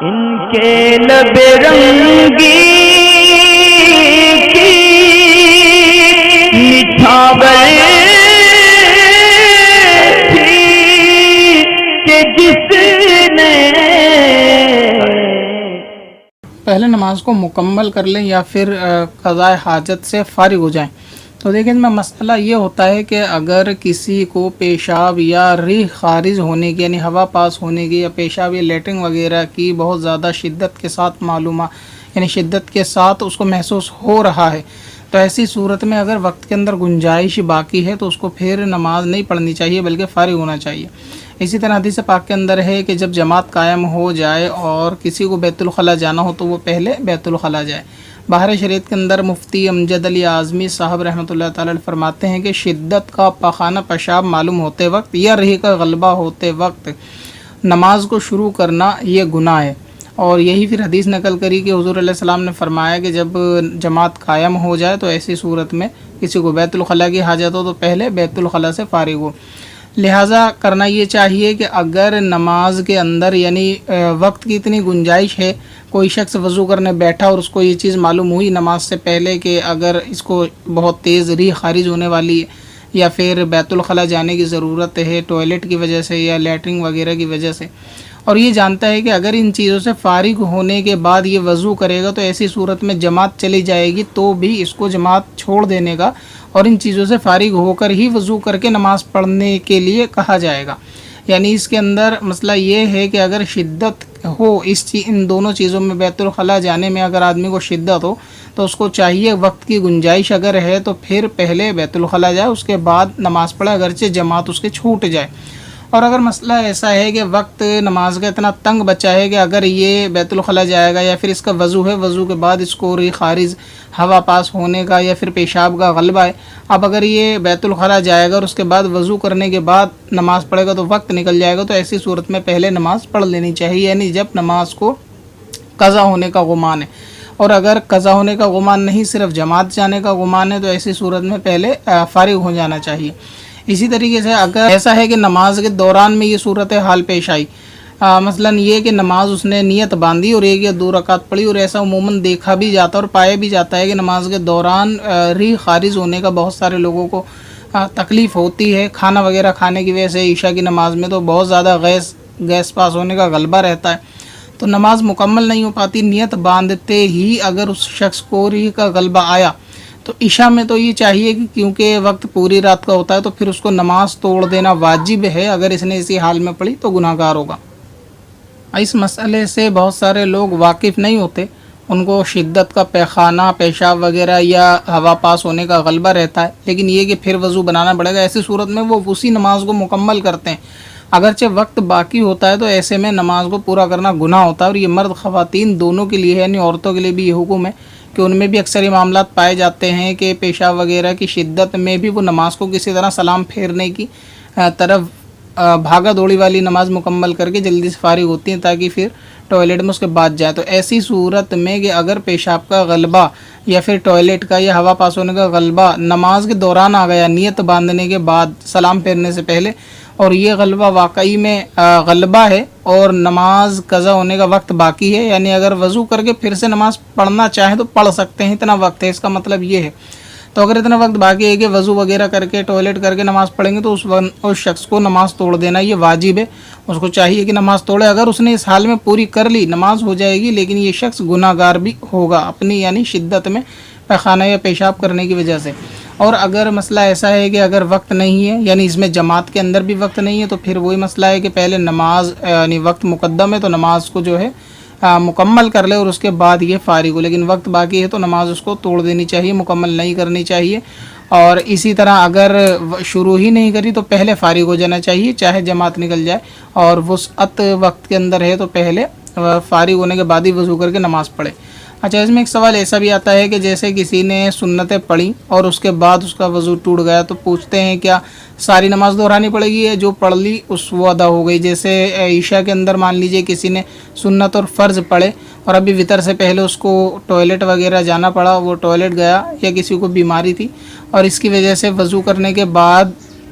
ان کے لب رنگی کی نچھاور تھی کہ جس نے پہلے نماز کو مکمل کر لیں یا پھر قضاء حاجت سے فارغ ہو جائیں. تو دیکھیں اس میں مسئلہ یہ ہوتا ہے کہ اگر کسی کو پیشاب یا ریح خارج ہونے کی یعنی ہوا پاس ہونے کی یا پیشاب یا لیٹرنگ وغیرہ کی بہت زیادہ شدت کے ساتھ یعنی شدت کے ساتھ اس کو محسوس ہو رہا ہے، تو ایسی صورت میں اگر وقت کے اندر گنجائش باقی ہے تو اس کو پھر نماز نہیں پڑھنی چاہیے بلکہ فارغ ہونا چاہیے. اسی طرح حدیث پاک کے اندر ہے کہ جب جماعت قائم ہو جائے اور کسی کو بیت الخلاء جانا ہو تو وہ پہلے بیت الخلاء جائے. بحر شریعت کے اندر مفتی امجد علی اعظمی صاحب رحمۃ اللہ تعالی علیہ فرماتے ہیں کہ شدت کا پاخانہ پیشاب معلوم ہوتے وقت یا ریح کا غلبہ ہوتے وقت نماز کو شروع کرنا یہ گناہ ہے. اور یہی پھر حدیث نقل کری کہ حضور علیہ السلام نے فرمایا کہ جب جماعت قائم ہو جائے تو ایسی صورت میں کسی کو بیت الخلاء کی حاجت ہو تو پہلے بیت الخلاء سے فارغ ہو. لہٰذا کرنا یہ چاہیے کہ اگر نماز کے اندر یعنی وقت کی اتنی گنجائش ہے، کوئی شخص وضو کرنے بیٹھا اور اس کو یہ چیز معلوم ہوئی نماز سے پہلے کہ اگر اس کو بہت تیز ریح خارج ہونے والی ہے یا پھر بیت الخلاء جانے کی ضرورت ہے ٹوائلٹ کی وجہ سے یا لیٹرنگ وغیرہ کی وجہ سے، اور یہ جانتا ہے کہ اگر ان چیزوں سے فارغ ہونے کے بعد یہ وضو کرے گا تو ایسی صورت میں جماعت چلی جائے گی، تو بھی اس کو جماعت چھوڑ دینے کا اور ان چیزوں سے فارغ ہو کر ہی وضو کر کے نماز پڑھنے کے لیے کہا جائے گا. یعنی اس کے اندر مسئلہ یہ ہے کہ اگر شدت ہو ان دونوں چیزوں میں، بیت الخلاء جانے میں اگر آدمی کو شدت ہو تو اس کو چاہیے وقت کی گنجائش اگر ہے تو پھر پہلے بیت الخلاء جائے، اس کے بعد نماز پڑھے اگرچہ جماعت اس کے چھوٹ جائے. اور اگر مسئلہ ایسا ہے کہ وقت نماز کا اتنا تنگ بچا ہے کہ اگر یہ بیت الخلاء جائے گا یا پھر اس کا وضو ہے، وضو کے بعد اس کو ریح خارج ہوا پاس ہونے کا یا پھر پیشاب کا غلبہ ہے، اب اگر یہ بیت الخلاء جائے گا اور اس کے بعد وضو کرنے کے بعد نماز پڑھے گا تو وقت نکل جائے گا، تو ایسی صورت میں پہلے نماز پڑھ لینی چاہیے، یعنی جب نماز کو قضا ہونے کا گمان ہے. اور اگر قضا ہونے کا گمان نہیں، صرف جماعت جانے کا گمان ہے، تو ایسی صورت میں پہلے فارغ ہو جانا چاہیے. اسی طریقے سے اگر ایسا ہے کہ نماز کے دوران میں یہ صورت حال پیش آئی، مثلا یہ کہ نماز اس نے نیت باندھی اور ایک یا دو رکعت پڑھی، اور ایسا عموماً دیکھا بھی جاتا ہے اور پایا بھی جاتا ہے کہ نماز کے دوران ریح خارج ہونے کا بہت سارے لوگوں کو تکلیف ہوتی ہے. کھانا وغیرہ کھانے کی وجہ سے عشاء کی نماز میں تو بہت زیادہ گیس پاس ہونے کا غلبہ رہتا ہے، تو نماز مکمل نہیں ہو پاتی. نیت باندھتے ہی اگر اس شخص کو ریح کا غلبہ آیا تو عشاء میں تو یہ چاہیے کہ کیونکہ وقت پوری رات کا ہوتا ہے تو پھر اس کو نماز توڑ دینا واجب ہے. اگر اس نے اسی حال میں پڑھی تو گناہ گار ہوگا. اس مسئلے سے بہت سارے لوگ واقف نہیں ہوتے، ان کو شدت کا پیخانہ پیشاب وغیرہ یا ہوا پاس ہونے کا غلبہ رہتا ہے، لیکن یہ کہ پھر وضو بنانا پڑے گا. ایسی صورت میں وہ اسی نماز کو مکمل کرتے ہیں، اگرچہ وقت باقی ہوتا ہے تو ایسے میں نماز کو پورا کرنا گناہ ہوتا ہے. اور یہ مرد خواتین دونوں کے لیے ہے، یعنی عورتوں کے لیے بھی یہ حکم ہے کہ ان میں بھی اکثر یہ معاملات پائے جاتے ہیں کہ پیشاب وغیرہ کی شدت میں بھی وہ نماز کو کسی طرح سلام پھیرنے کی طرف بھاگا دوڑی والی نماز مکمل کر کے جلدی سے فارغ ہوتی ہیں تاکہ پھر ٹوائلٹ میں اس کے بعد جائے. تو ایسی صورت میں کہ اگر پیشاب کا غلبہ یا پھر ٹوائلٹ کا یا ہوا پاس ہونے کا غلبہ نماز کے دوران آ گیا نیت باندھنے کے بعد سلام پھیرنے سے پہلے، اور یہ غلبہ واقعی میں غلبہ ہے اور نماز قضا ہونے کا وقت باقی ہے، یعنی اگر وضو کر کے پھر سے نماز پڑھنا چاہیں تو پڑھ سکتے ہیں، اتنا وقت ہے، اس کا مطلب یہ ہے. تو اگر اتنا وقت باقی ہے کہ وضو وغیرہ کر کے ٹوائلٹ کر کے نماز پڑھیں گے تو اس شخص کو نماز توڑ دینا یہ واجب ہے. اس کو چاہیے کہ نماز توڑے. اگر اس نے اس حال میں پوری کر لی نماز ہو جائے گی، لیکن یہ شخص گناہ گار بھی ہوگا اپنی یعنی شدت میں پیخانہ یا پیشاب کرنے کی وجہ سے. اور اگر مسئلہ ایسا ہے کہ اگر وقت نہیں ہے، یعنی اس میں جماعت کے اندر بھی وقت نہیں ہے، تو پھر وہی مسئلہ ہے کہ پہلے نماز یعنی وقت مقدم ہے تو نماز کو جو ہے مکمل کر لے اور اس کے بعد یہ فارغ ہو. لیکن وقت باقی ہے تو نماز اس کو توڑ دینی چاہیے، مکمل نہیں کرنی چاہیے. اور اسی طرح اگر شروع ہی نہیں کری تو پہلے فارغ ہو جانا چاہیے، چاہے جماعت نکل جائے. اور وسعت وقت کے اندر ہے تو پہلے فارغ ہونے کے بعد ہی وضو کر کے نماز پڑھے. اچھا، اس میں ایک سوال ایسا بھی آتا ہے کہ جیسے کسی نے سنتیں پڑھی اور اس کے بعد اس کا وضو ٹوٹ گیا تو پوچھتے ہیں کیا ساری نماز دہرانی پڑے گی ہے؟ جو پڑھ لی وہ ادا ہو گئی. جیسے عشاء کے اندر مان لیجئے کسی نے سنت اور فرض پڑھے اور ابھی وطر سے پہلے اس کو ٹوائلٹ وغیرہ جانا پڑا، وہ ٹوائلٹ گیا یا کسی کو بیماری تھی اور اس کی وجہ سے وضو کرنے کے بعد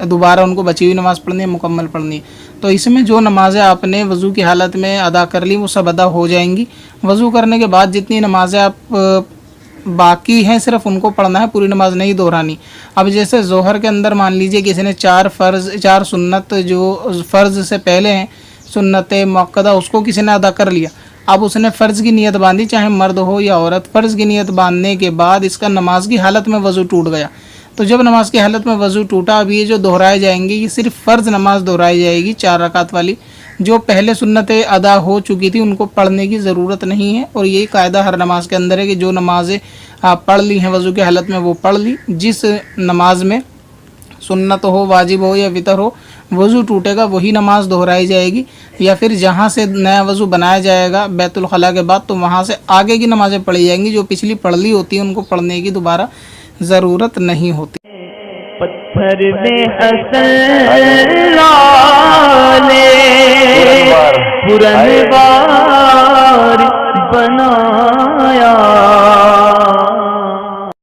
دوبارہ ان کو بچی ہوئی نماز پڑھنی ہے، مکمل پڑھنی ہے. تو اس میں جو نمازیں آپ نے وضو کی حالت میں ادا کر لی وہ سب ادا ہو جائیں گی. وضو کرنے کے بعد جتنی نمازیں آپ باقی ہیں صرف ان کو پڑھنا ہے, پوری نماز نہیں دہرانی. اب جیسے ظہر کے اندر مان لیجئے کسی نے 4 سنت جو فرض سے پہلے ہیں, سنت مؤکدہ, اس کو کسی نے ادا کر لیا. اب اس نے فرض کی نیت باندھی, چاہے مرد ہو یا عورت. فرض کی نیت باندھنے کے بعد اس کا نماز کی حالت میں وضو ٹوٹ گیا. تو جب نماز کی حالت میں وضو ٹوٹا, اب یہ جو دہرائے جائیں گے یہ صرف فرض نماز دہرائی جائے گی 4 رکعت والی. جو پہلے سنتیں ادا ہو چکی تھی ان کو پڑھنے کی ضرورت نہیں ہے. اور یہی قاعدہ ہر نماز کے اندر ہے کہ جو نمازیں آپ پڑھ لی ہیں وضو کی حالت میں وہ پڑھ لی. جس نماز میں سنت ہو, واجب ہو یا وطر ہو, وضو ٹوٹے گا وہی نماز دہرائی جائے گی. یا پھر جہاں سے نیا وضو بنایا جائے گا بیت الخلاء کے بعد, تو وہاں سے آگے کی نمازیں پڑھی جائیں گی. جو پچھلی پڑھ لی ہوتی ہیں ان کو پڑھنے کی دوبارہ ضرورت نہیں ہوتی. پتھر میں حسن لالے پرنوار بنایا